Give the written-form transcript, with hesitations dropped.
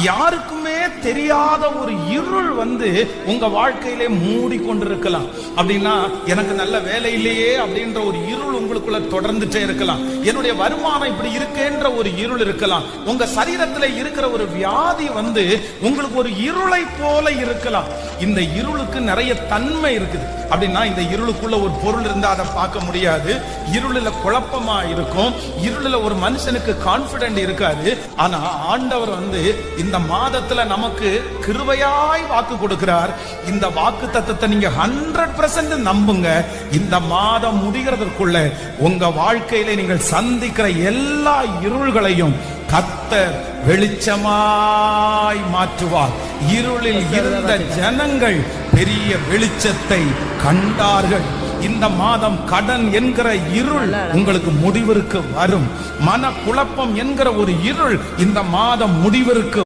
யாருக்குமே தெரியாத ஒரு இருள் உங்க வாழ்க்கையிலே மூடி கொண்டிருக்கலாம். அப்படின்னா எனக்கு நல்ல வேலை இல்லையே அப்படின்ற ஒரு இருள் உங்களுக்குள்ள தொடர்ந்துட்டே இருக்கலாம். என்னுடைய வருமானம் இப்படி இருக்கேன்ற ஒரு இருள் இருக்கலாம். உங்க சரீரத்துல இருக்கிற ஒரு வியாதி உங்களுக்கு ஒரு இருளை போல இருக்கலாம். இந்த இருளுக்கு நிறைய தன்மை இருக்குது. அப்படின்னா இந்த இருளுக்குள்ள ஒரு பொருள் இருந்தா அதை பார்க்க முடியாது. இருளில குழப்பமா இருக்கும். இருளில ஒரு மனுஷனுக்கு கான்பிடென்ட் இருக்காது. ஆனா ஆண்டவர் இந்த மாதத்துல நமக்கு கிருபையாய் வாக்கு கொடுக்கிறார். இந்த வாக்கு தத்தத்தை நீங்க 100% நம்புங்க. இந்த மாதம் முடிகிறதற்குள்ள உங்க வாழ்க்கையில நீங்கள் சந்திக்கிற எல்லா இருள்களையும் கர்த்தர் வெளிச்சமாய் மாற்றுவார். இருளில் இருந்த ஜனங்கள் பெரிய வெளிச்சத்தை கண்டார்கள். இந்த மாதம் கடன் என்கிற இருள் உங்களுக்கு முடிவிற்கு வரும். மன குழப்பம் என்கிற ஒரு இருள் இந்த மாதம் முடிவிற்கு